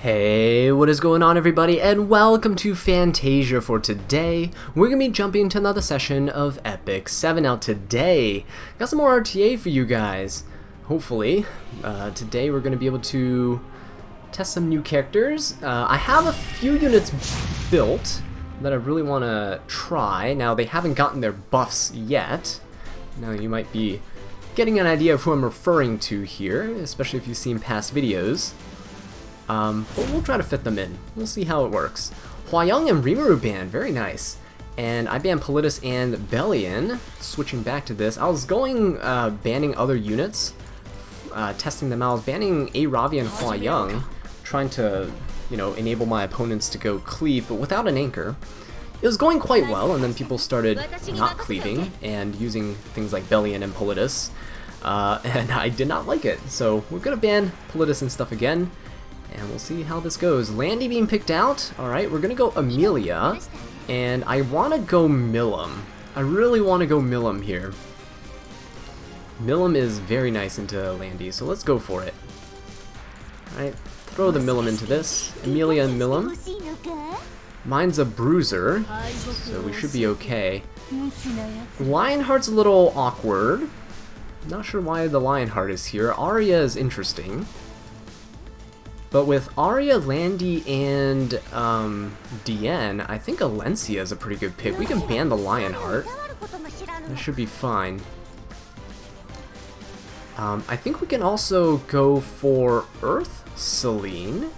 Hey, what is going on everybody, and welcome to Fantasia. For today, we're going to be jumping into another session of Epic 7. Now today, got some more RTA for you guys. Hopefully, today we're going to be able to test some new characters. I have a few units built that I really want to try. Now they haven't gotten their buffs yet. Now you might be getting an idea of who I'm referring to here, especially if you've seen past videos. But we'll try to fit them in. We'll see how it works. Hwayoung and Rimuru ban, very nice. And I banned Politis and Bellion. Switching back to this, I was going banning other units, testing them out. I was banning Ravi and Hwayoung, trying to, enable my opponents to go cleave, but without an anchor. It was going quite well, and then people started not cleaving and using things like Bellion and Politis, and I did not like it. So we're gonna ban Politis and stuff again. And we'll see how this goes. Landy being picked out. Alright, we're gonna go Amelia. And I wanna go Millum. I really wanna go Millum here. Millum is very nice into Landy, so let's go for it. Alright, throw the Millum into this. Amelia and Millum. Mine's a bruiser, so we should be okay. Lionheart's a little awkward. Not sure why the Lionheart is here. Arya is interesting. But with Arya, Landy, and DN, I think Alencia is a pretty good pick. We can ban the Lionheart. That should be fine. I think we can also go for Earth Selene.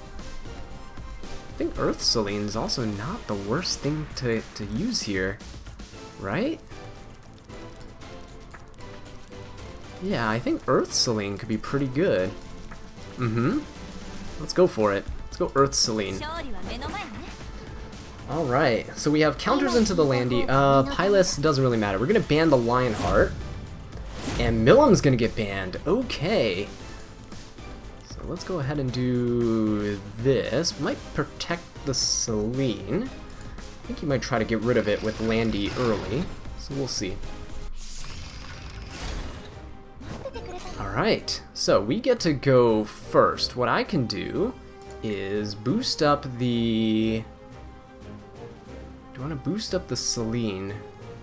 I think Earth Selene is also not the worst thing to use here, right? Yeah, I think Earth Selene could be pretty good. Let's go for it. Let's go Earth Selene. Alright, so we have counters into the Landy. Pylus doesn't really matter. We're gonna ban the Lionheart. And Millum's gonna get banned. Okay. So let's go ahead and do this. Might protect the Selene. I think he might try to get rid of it with Landy early. So we'll see. Alright, so we get to go first. What I can do is boost up the... Do I want to boost up the Selene?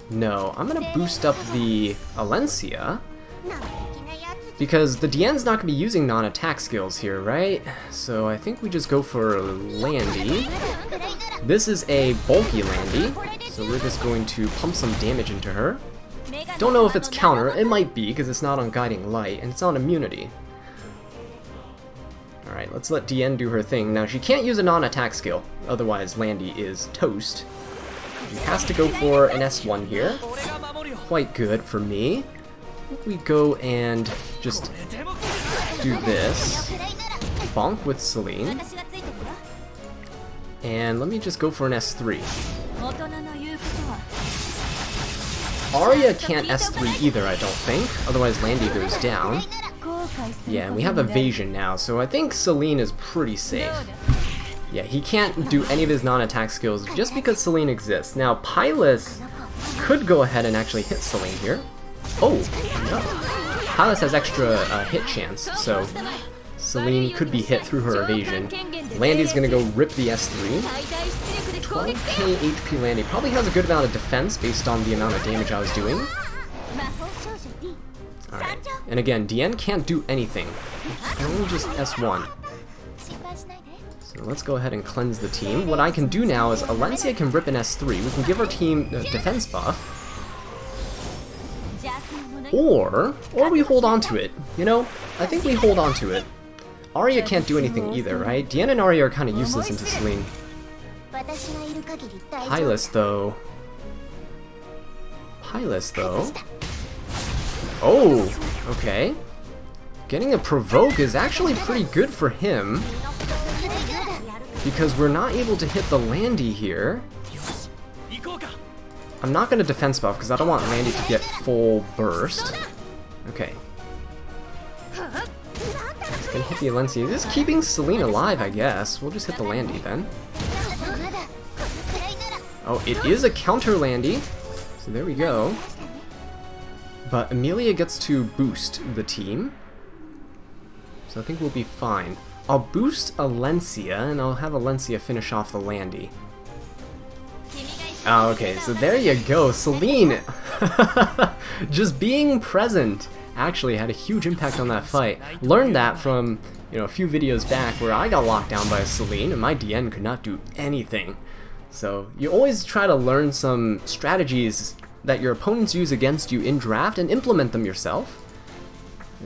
No, I'm going to boost up the Alencia, because the DN's not going to be using non-attack skills here, right? So I think we just go for Landy. This is a bulky Landy, so we're just going to pump some damage into her. Don't know if it's counter, it might be, because it's not on Guiding Light, and it's on immunity. Alright, let's let DN do her thing. Now, she can't use a non-attack skill, otherwise Landy is toast. She has to go for an S1 here. Quite good for me. I think we go and just do this. Bonk with Selene. And let me just go for an S3. Arya can't S3 either, I don't think. Otherwise, Landy goes down. Yeah, and we have evasion now, so I think Selene is pretty safe. Yeah, he can't do any of his non-attack skills just because Selene exists. Now, Pylus could go ahead and actually hit Selene here. Oh, no. Pylus has extra hit chance, so Selene could be hit through her evasion. Landy's gonna go rip the S3. 12k HP Landy. Probably has a good amount of defense based on the amount of damage I was doing. Alright, and again, DN can't do anything. Only just S1. So let's go ahead and cleanse the team. What I can do now is Alencia can rip an S3. We can give our team a defense buff. Or we hold on to it. I think we hold on to it. Arya can't do anything either, right? DN and Arya are kind of useless into Selene. Pylus, though. Oh, okay. Getting a provoke is actually pretty good for him, because we're not able to hit the Landy here. I'm not going to defense buff because I don't want Landy to get full burst. Okay. It's going to hit the Alencia. Just keeping Selene alive, I guess. We'll just hit the Landy then. Oh, it is a counter Landy, so there we go. But Amelia gets to boost the team, so I think we'll be fine. I'll boost Alencia, and I'll have Alencia finish off the Landy. Oh, okay, so there you go, Celine! Just being present actually had a huge impact on that fight. Learned that from, you know, a few videos back where I got locked down by a Celine and my DN could not do anything. So you always try to learn some strategies that your opponents use against you in draft and implement them yourself.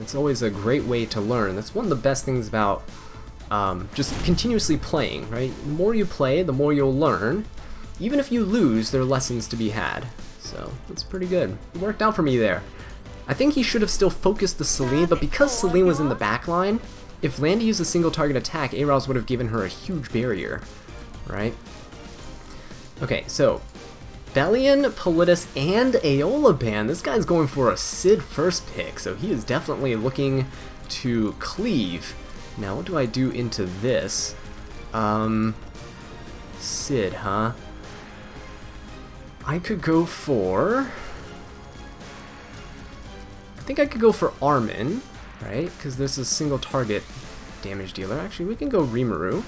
It's always a great way to learn. That's one of the best things about just continuously playing, right? The more you play, the more you'll learn. Even if you lose, there are lessons to be had. So that's pretty good. It worked out for me there. I think he should have still focused the Celine, but because Celine was in the back line, if Landy used a single target attack, Arouse would have given her a huge barrier, right? Okay, so Bellion, Politis, and Aeola Ban. This guy's going for a Sid first pick, so he is definitely looking to cleave. Now, what do I do into this? Sid, huh? I could go for... I think I could go for Armin, right? Because this is single target damage dealer. Actually, we can go Rimuru.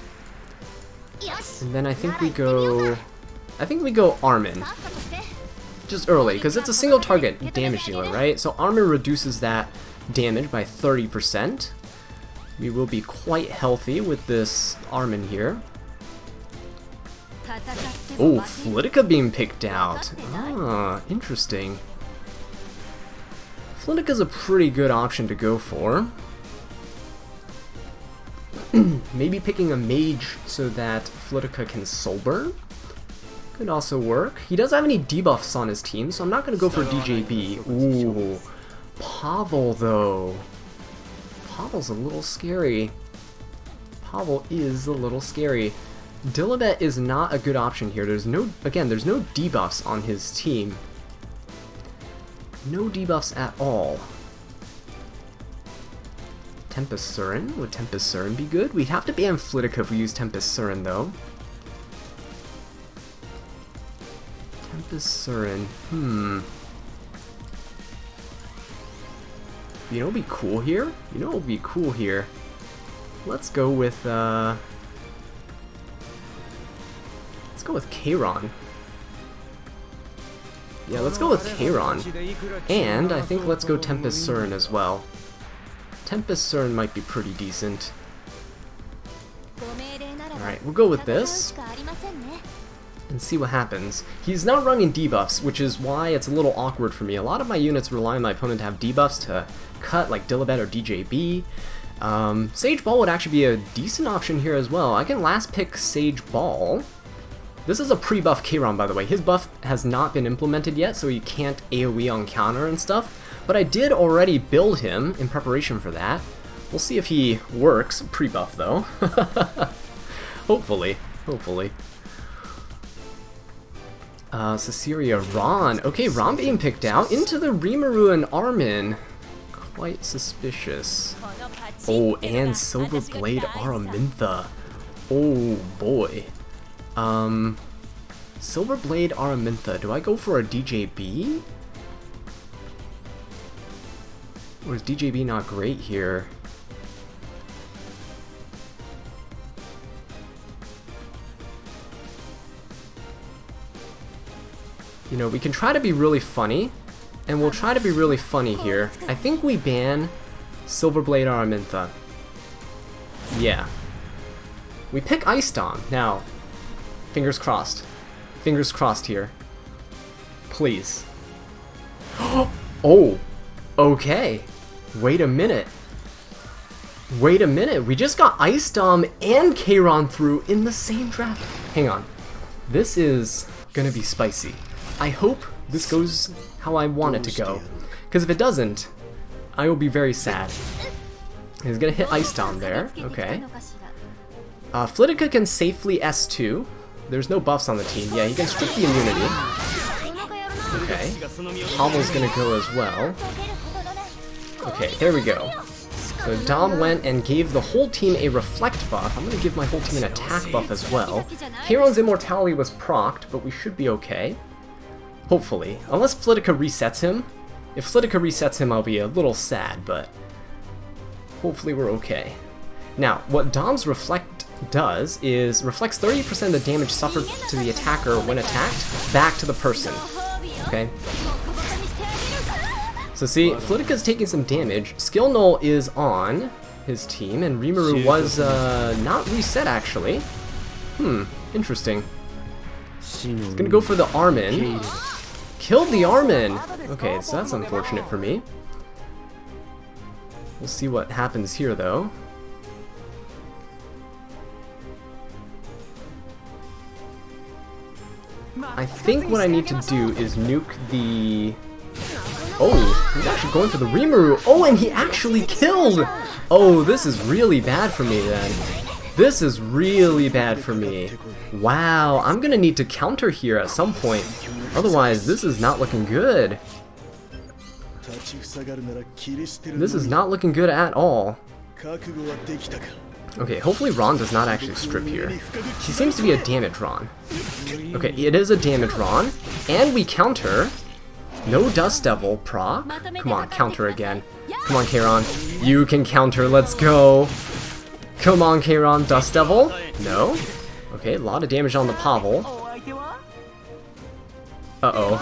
And then I think we go... Armin. Just early, because it's a single target damage dealer, right? So Armin reduces that damage by 30%. We will be quite healthy with this Armin here. Oh, Flitica being picked out. Ah, interesting. Flitica's a pretty good option to go for. Maybe picking a mage so that Flitica can soul burn. Could also work. He doesn't have any debuffs on his team, so I'm not going to go for DJB. Ooh. Pavel, though. Pavel's a little scary. Pavel is a little scary. Dilibet is not a good option here. There's no debuffs on his team. No debuffs at all. Tempest Surin. Would Tempest Surin be good? We'd have to ban Flitica if we use Tempest Surin, though. Tempest Surin. You know what would be cool here? Let's go with, Kayron. Yeah, let's go with Kayron. And I think let's go Tempest Surin as well. Tempest Surin might be pretty decent. Alright, we'll go with this. And see what happens. He's not running debuffs, which is why it's a little awkward for me. A lot of my units rely on my opponent to have debuffs to cut, like Dilibet or DJB. Sage Ball would actually be a decent option here as well. I can last pick Sage Ball. This is a pre-buff Kayron, by the way. His buff has not been implemented yet, so he can't AoE on counter and stuff. But I did already build him in preparation for that. We'll see if he works. Pre-buff, though. Hopefully. Cecilia, Ron. Okay, Ron being picked out into the Rimuru and Armin. Quite suspicious. Oh, and Silverblade Araminta. Oh, boy. Silverblade Araminta. Do I go for a DJB? Or is DJB not great here? You know, we can try to be really funny, and we'll try to be really funny here. I think we ban Silverblade Araminta. Yeah. We pick Ice Dom. Now, fingers crossed. Fingers crossed here. Please. Oh! Okay. Wait a minute. We just got Ice Dom and Kayron through in the same draft. Hang on. This is gonna be spicy. I hope this goes how I want it to go. Because if it doesn't, I will be very sad. He's gonna hit Ice Dom there. Okay. Flitica can safely S2. There's no buffs on the team. Yeah, he can strip the immunity. Okay. Pavel's gonna go as well. Okay, there we go. So Dom went and gave the whole team a reflect buff. I'm gonna give my whole team an attack buff as well. Kayron's immortality was procced, but we should be okay. Hopefully. Unless Flitica resets him. If Flitica resets him, I'll be a little sad, but hopefully we're okay. Now, what Dom's Reflect does is reflects 30% of the damage suffered to the attacker when attacked back to the person. Okay? So see, Flitika's taking some damage. Skill Null is on his team, and Rimuru was not reset actually. Interesting. He's gonna go for the Armin. Killed the Armin! Okay, so that's unfortunate for me. We'll see what happens here though. I think what I need to do is nuke the... Oh, he's actually going for the Rimuru. Oh, and he actually killed! Oh, this is really bad for me then. This is really bad for me. Wow, I'm gonna need to counter here at some point. Otherwise, this is not looking good. This is not looking good at all. Okay, hopefully Ron does not actually strip here. He seems to be a damage Ron. Okay, it is a damage Ron. And we counter. No Dust Devil proc. Come on, counter again. Come on, Kayron. You can counter, let's go. Come on, Kayron. Dust Devil? No? Okay, a lot of damage on the Pavel. Uh-oh.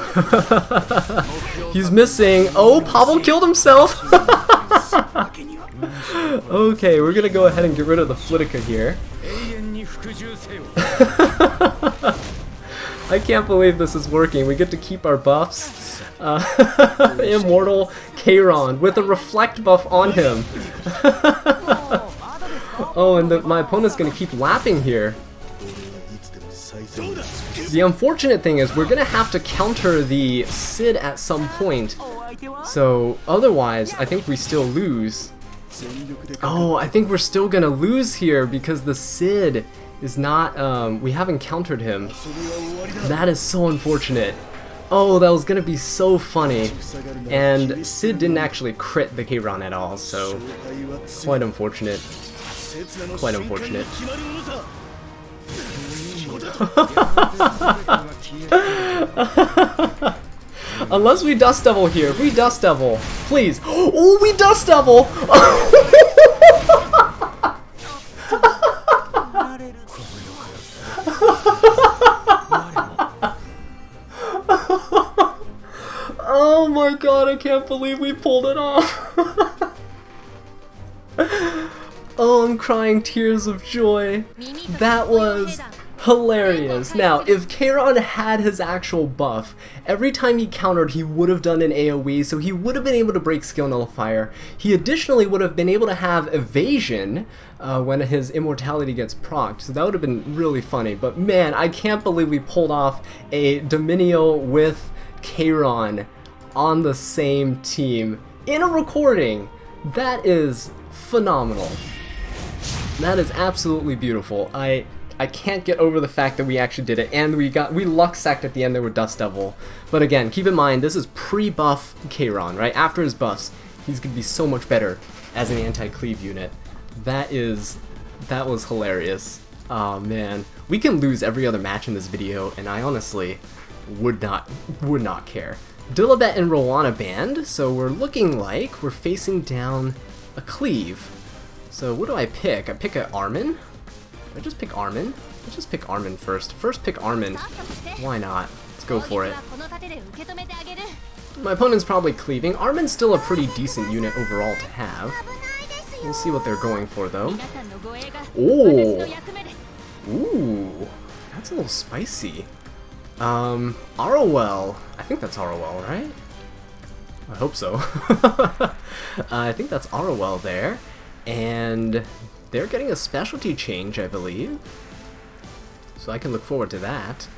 He's missing. Oh, Pavel killed himself! Okay, we're gonna go ahead and get rid of the Flitica here. I can't believe this is working. We get to keep our buffs. Immortal Kayron with a reflect buff on him. Oh, and my opponent's gonna keep lapping here. The unfortunate thing is we're gonna have to counter the Sid at some point. So otherwise, I think we still lose. Oh, I think we're still gonna lose here because the Sid is not, we haven't countered him. That is so unfortunate. Oh, that was gonna be so funny. And Sid didn't actually crit the Kayron at all, so quite unfortunate. Quite unfortunate. Unless we Dust Devil here. If we Dust Devil, please. Oh, we Dust Devil! Oh my god, I can't believe we pulled it off. Oh, I'm crying tears of joy. That was hilarious. Now, if Kayron had his actual buff, every time he countered, he would have done an AoE, so he would have been able to break Skill Nullifier. He additionally would have been able to have evasion when his immortality gets procced, so that would have been really funny. But man, I can't believe we pulled off a Dominio with Kayron on the same team in a recording. That is phenomenal. That is absolutely beautiful. I can't get over the fact that we actually did it, and we luck sacked at the end there with Dust Devil. But again, keep in mind, this is pre-buff Kayron, right? After his buffs, he's gonna be so much better as an anti-cleave unit. That was hilarious. Oh man, we can lose every other match in this video, and I honestly would not care. Dilibet and Rowana banned, so we're looking like we're facing down a Cleave. So what do I pick? I pick an Armin? I just pick Armin? Let's just pick Armin first. First pick Armin. Why not? Let's go for it. My opponent's probably cleaving. Armin's still a pretty decent unit overall to have. We'll see what they're going for though. Oh! Ooh! That's a little spicy. Arowell. I think that's Arowell, right? I hope so. I think that's Arowell there. And they're getting a specialty change, I believe. So I can look forward to that.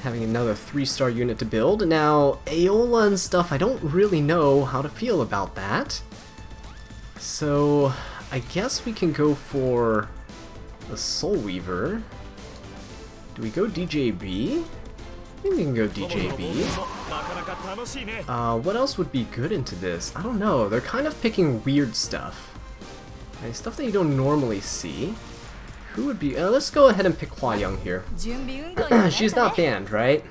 Having another 3-star unit to build. Now, Aola and stuff, I don't really know how to feel about that. So, I guess we can go for the Soul Weaver. Do we go DJB? I think we can go DJB. What else would be good into this? I don't know. They're kind of picking weird stuff. Okay, stuff that you don't normally see. Who would be... let's go ahead and pick Hua Young here. She's not banned, right?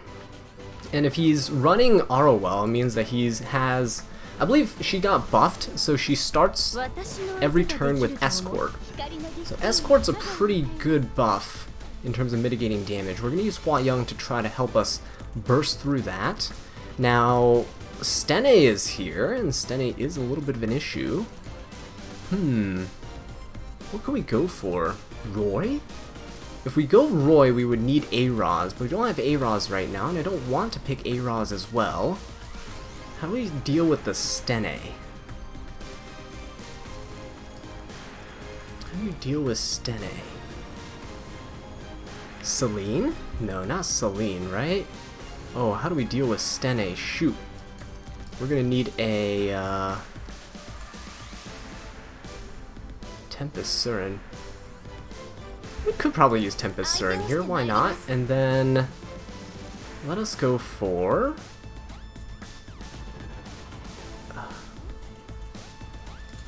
And if he's running Arowell, it means that he has I believe she got buffed, so she starts every turn with Escort. So Escort's a pretty good buff in terms of mitigating damage. We're going to use Hua Young to try to help us burst through that. Now, Stene is here, and Stene is a little bit of an issue. What can we go for? Roy? If we go Roy, we would need A-Roz, but we don't have A-Roz right now, and I don't want to pick A-Roz as well. How do we deal with the Stene? How do you deal with Stene? Celine? No, not Celine, right? Oh, how do we deal with Stene? Shoot. We're gonna need a, Tempest Surin. We could probably use Tempest Surin here, why not? And then let us go for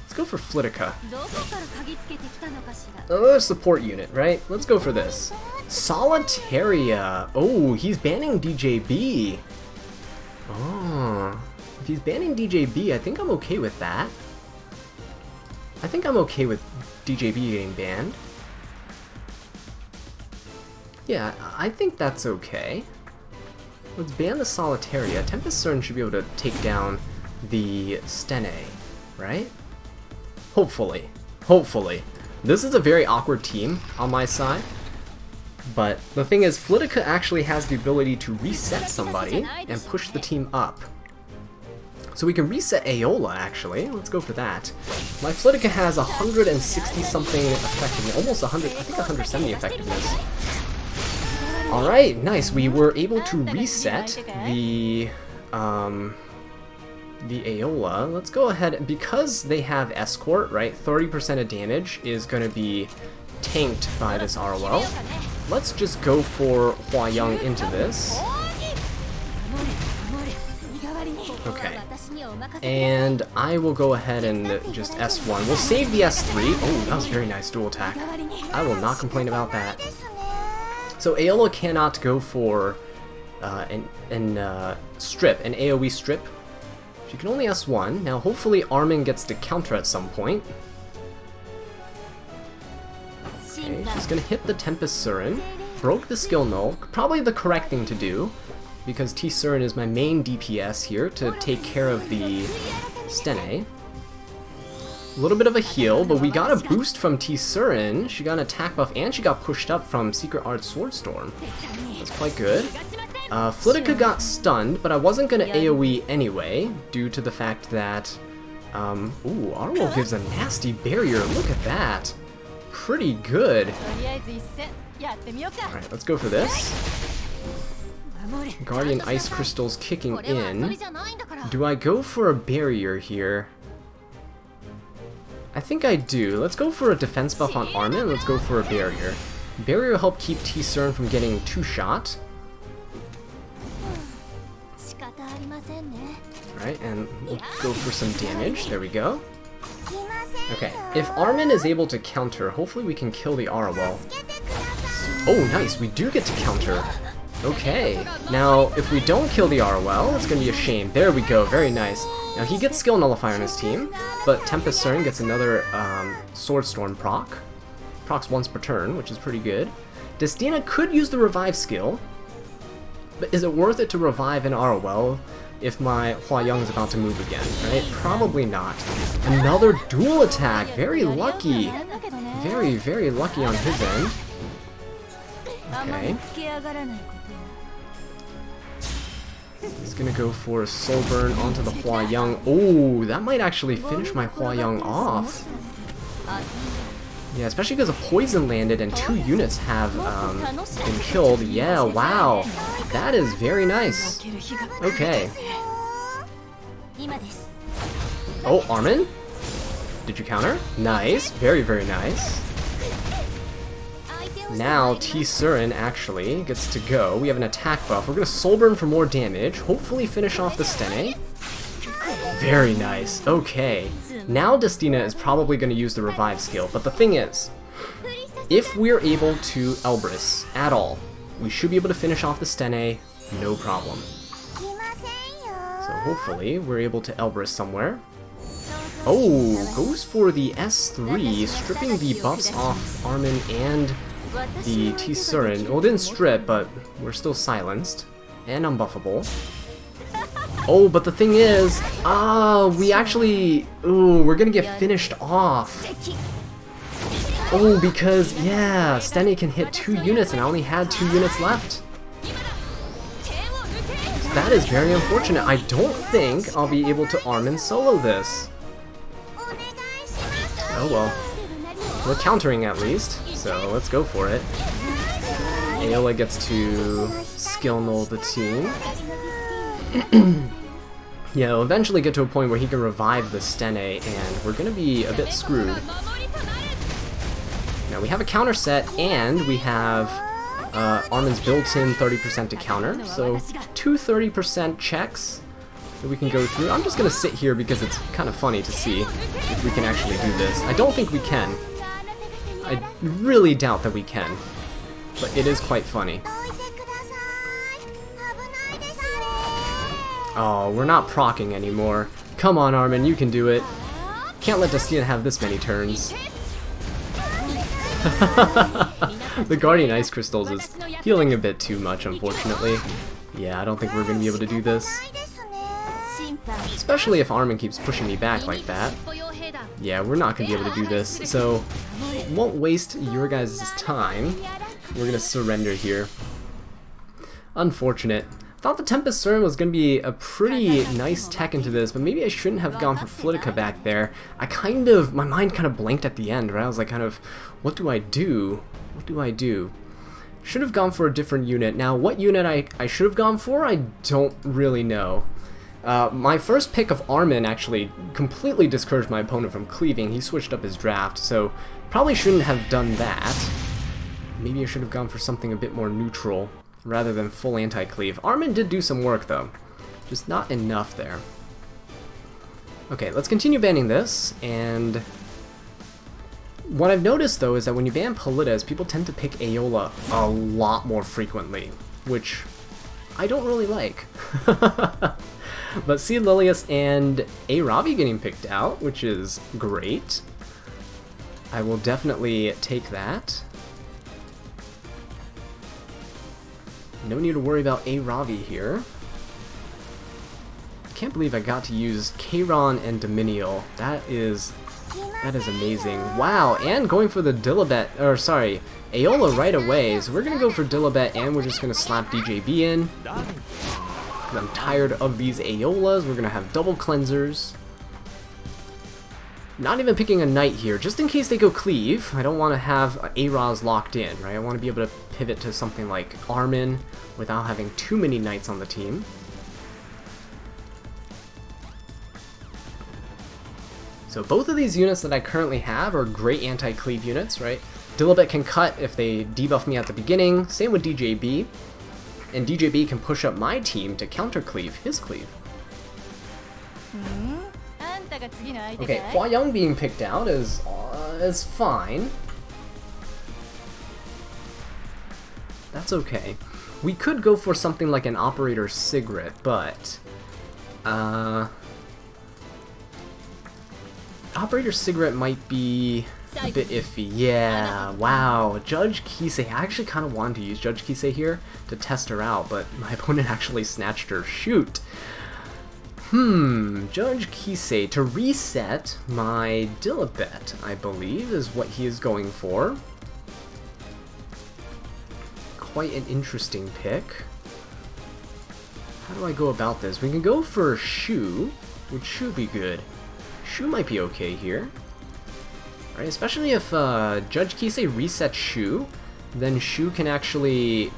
let's go for Flitica. Another support unit, right? Let's go for this. Solitaria. Oh, he's banning DJB. Oh, if he's banning DJB, I think I'm okay with that. I think I'm okay with DJB getting banned. Yeah, I think that's okay. Let's ban the Solitaria. Tempest Surin should be able to take down the Stene, right? Hopefully. Hopefully. This is a very awkward team on my side. But the thing is, Flitica actually has the ability to reset somebody and push the team up. So we can reset Aola, actually. Let's go for that. My Flitica has 160 something effectiveness, almost 100, I think 170 effectiveness. Alright, nice. We were able to reset the Aola. Let's go ahead, because they have Escort, right? 30% of damage is going to be tanked by this ROL. Let's just go for Hua Young into this. Okay. And I will go ahead and just S1. We'll save the S3. Oh, that was a very nice dual attack. I will not complain about that. So Aola cannot go for an strip, an AoE strip. She can only S1. Now hopefully Armin gets to counter at some point. Okay, she's gonna hit the Tempest Surin. Broke the skill null. Probably the correct thing to do, because T Surin is my main DPS here to take care of the Stene. A little bit of a heal, but we got a boost from T Surin. She got an attack buff, and she got pushed up from Secret Art Swordstorm. That's quite good. Flitica got stunned, but I wasn't going to AoE anyway, due to the fact that... ooh, Arwol gives a nasty barrier. Look at that. Pretty good. Alright, let's go for this. Guardian Ice Crystals kicking in. Do I go for a barrier here? I think I do. Let's go for a defense buff on Armin. Let's go for a barrier. Barrier will help keep T Surin from getting two-shot. Alright, and we'll go for some damage. There we go. Okay, if Armin is able to counter, hopefully we can kill the Arwol. Oh, nice. We do get to counter. Okay, now if we don't kill the Arwol, it's going to be a shame. There we go. Very nice. Now he gets Skill Nullifier on his team, but Tempest Surin gets another Swordstorm proc. Procs once per turn, which is pretty good. Destina could use the Revive skill, but is it worth it to revive an Arwol if my Hua Young is about to move again, right? Probably not. Another dual attack! Very lucky! Very, very lucky on his end. Okay. He's gonna go for a Soul Burn onto the Hua Young. Oh, that might actually finish my Hua Young off. Yeah, especially because a poison landed and 2 units have been killed. Yeah, wow. That is very nice. Okay. Oh, Armin? Did you counter? Nice. Very, very nice. Now T Surin actually gets to go. We have an attack buff. We're going to Soul Burn for more damage. Hopefully finish off the Stene. Very nice. Okay. Now Destina is probably going to use the Revive skill, but the thing is, if we're able to Elbrus at all, we should be able to finish off the Stene, no problem. So hopefully we're able to Elbrus somewhere. Oh, goes for the S3, stripping the buffs off Armin and the T-Surin. Well, didn't strip, but we're still silenced and unbuffable. Oh, but the thing is, we actually, we're gonna get finished off. Oh, because, yeah, Steny can hit 2 units and I only had 2 units left. So that is very unfortunate. I don't think I'll be able to Armin solo this. Oh well. We're countering at least, so let's go for it. Aola gets to skill null the team. Yeah, he'll eventually get to a point where he can revive the Steny, and we're gonna be a bit screwed. Now we have a counter set, and we have Armin's built-in 30% to counter, so 2 30% checks that we can go through. I'm just gonna sit here because it's kind of funny to see if we can actually do this. I don't think we can. I really doubt that we can, but it is quite funny. Oh, we're not proccing anymore. Come on, Armin, you can do it. Can't let Destina have this many turns. The Guardian Ice Crystals is healing a bit too much, unfortunately. Yeah, I don't think we're going to be able to do this. Especially if Armin keeps pushing me back like that. Yeah, we're not going to be able to do this, so won't waste your guys' time. We're going to surrender here. Unfortunate. Thought the Tempest Serum was going to be a pretty nice tech into this, but maybe I shouldn't have gone for Flitica back there. My mind kind of blanked at the end, right? I was like, what do I do? What do I do? Should have gone for a different unit. Now, what unit I should have gone for, I don't really know. My first pick of Armin actually completely discouraged my opponent from cleaving. He switched up his draft, so probably shouldn't have done that. Maybe I should have gone for something a bit more neutral rather than full anti-cleave. Armin did do some work though, just not enough there. Okay, let's continue banning this, and what I've noticed though is that when you ban Politas, people tend to pick Aola a lot more frequently, which I don't really like. But see Lilius and Aravi getting picked out, which is great. I will definitely take that. No need to worry about Aravi here. I can't believe I got to use Kayron and Dominial. That is amazing. Wow, and going for the Aola right away. So we're gonna go for Dilibet, and we're just gonna slap DJB in. I'm tired of these Aolas. We're gonna have double cleansers. Not even picking a knight here, just in case they go cleave. I don't want to have Araz locked in, right? I want to be able to pivot to something like Armin without having too many knights on the team. So both of these units that I currently have are great anti-cleave units, right? Dilibet can cut if they debuff me at the beginning, same with DJB. And DJB can push up my team to counter-cleave his cleave. Okay, Hua Young being picked out is fine. That's okay. We could go for something like an Operator Sigrid, but Operator Sigrid might be a bit iffy. Yeah, wow. Judge Kisei. I actually kind of wanted to use Judge Kisei here to test her out, but my opponent actually snatched her. Shoot. Judge Kisei to reset my Dilibet, I believe, is what he is going for. Quite an interesting pick. How do I go about this? We can go for Shu, which should be good. Shu might be okay here. Right, especially if Judge Kisei resets Shu, then Shu can actually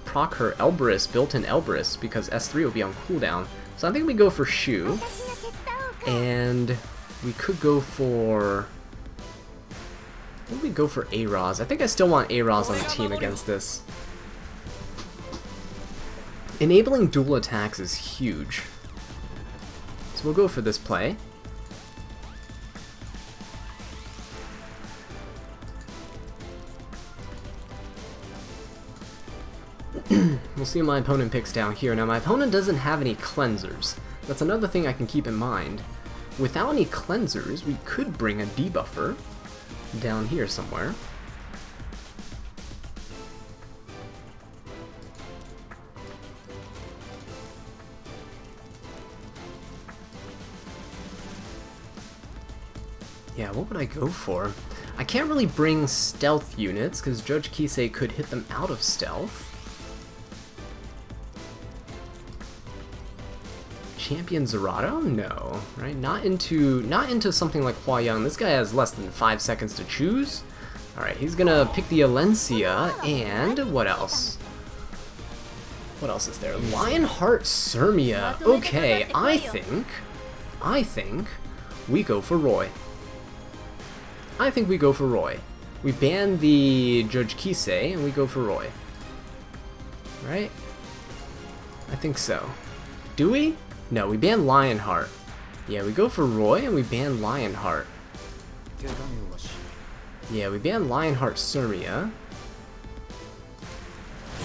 proc her Elbrus, built-in Elbrus, because S3 will be on cooldown. So I think we go for Shu, and we could go for... What do we go for Araz? I think I still want Araz on the team against this. Enabling dual attacks is huge. So we'll go for this play. We'll see what my opponent picks down here. Now, my opponent doesn't have any cleansers. That's another thing I can keep in mind. Without any cleansers, we could bring a debuffer down here somewhere. Yeah, what would I go for? I can't really bring stealth units, because Judge Kisei could hit them out of stealth. Champion Zerato? No, right? Not into something like Hua Yang. This guy has less than 5 seconds to choose. Alright, he's gonna pick the Alencia, and what else? What else is there? Lionheart Sirmia. Okay, I think we go for Roy. I think we go for Roy. We ban the Judge Kisei, and we go for Roy. Right? I think so. Do we? No, we ban Lionheart. Yeah, we go for Roy, and we ban Lionheart. Yeah, we ban Lionheart Sirmia.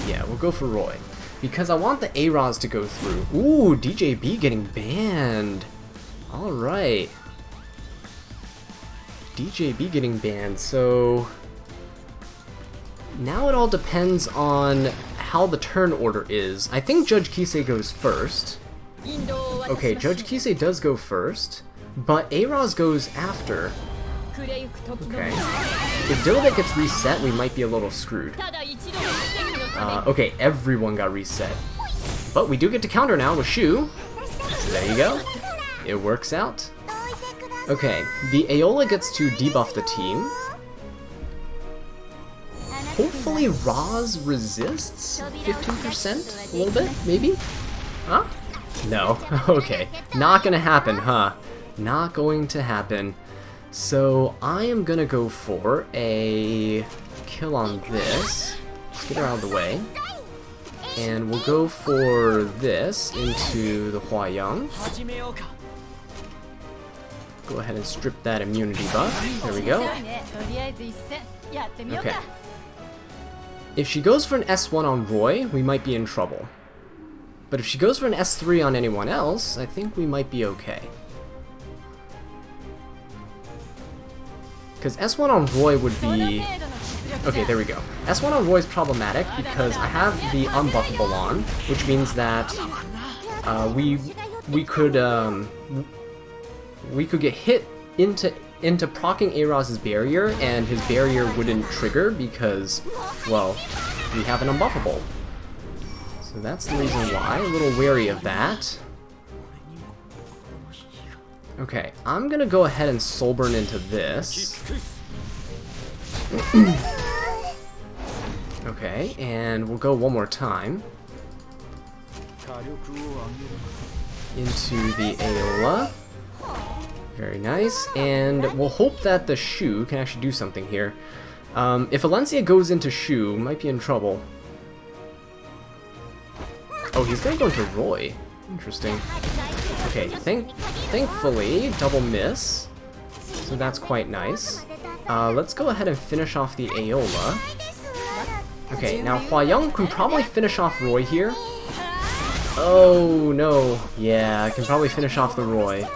Yeah, we'll go for Roy. Because I want the A-Raws to go through. Ooh, DJB getting banned. Alright. DJB getting banned, so now it all depends on how the turn order is. I think Judge Kisei goes first. Okay, Judge Kisei does go first, but A-Raws goes after. Okay. If Dilbit gets reset, we might be a little screwed. Okay, everyone got reset. But we do get to counter now with Shu. So there you go. It works out. Okay, the Aola gets to debuff the team. Hopefully Roz resists 15%? A little bit, maybe? Huh? No. Okay. Not gonna happen, huh? Not going to happen. So I am gonna go for a kill on this. Let's get her out of the way. And we'll go for this into the Hua Yang. Go ahead and strip that immunity buff. There we go. Okay. If she goes for an S1 on Roy, we might be in trouble. But if she goes for an S3 on anyone else, I think we might be okay. Because S1 on Roy would be... Okay, there we go. S1 on Roy is problematic because I have the unbuffable on, which means that we could get hit into proccing A-Roz's barrier, and his barrier wouldn't trigger because, well, we have an unbuffable. So that's the reason why. A little wary of that. Okay, I'm gonna go ahead and soul burn into this. Okay, and we'll go one more time. Into the Aola. Very nice, and we'll hope that the Shu can actually do something here. If Alencia goes into Shu, we might be in trouble. Oh, he's gonna go into Roy. Interesting. Okay, thankfully, double miss. So that's quite nice. Let's go ahead and finish off the Aola. Okay, now Hua Yang can probably finish off Roy here. Oh, no. Yeah, I can probably finish off the Roy.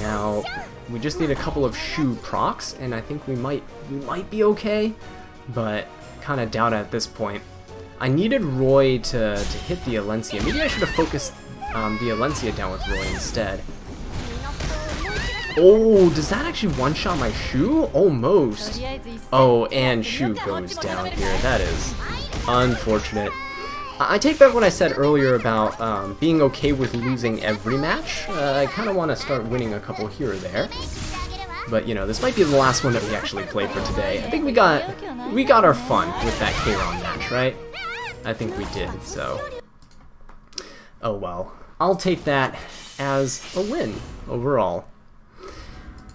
Now, we just need a couple of Shu procs, and I think we might be okay, but kind of doubt it at this point. I needed Roy to hit the Alencia. Maybe I should have focused the Alencia down with Roy instead. Oh, does that actually one-shot my Shu? Almost. Oh, and Shu goes down here. That is unfortunate. I take back what I said earlier about being okay with losing every match. I kind of want to start winning a couple here or there. But, you know, this might be the last one that we actually play for today. I think we got our fun with that Kayron match, right? I think we did, so... Oh well. I'll take that as a win overall.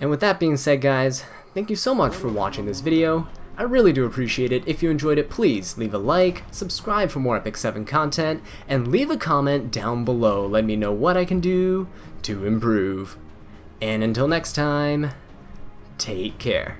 And with that being said, guys, thank you so much for watching this video. I really do appreciate it. If you enjoyed it, please leave a like, subscribe for more Epic 7 content, and leave a comment down below. Let me know what I can do to improve. And until next time, take care.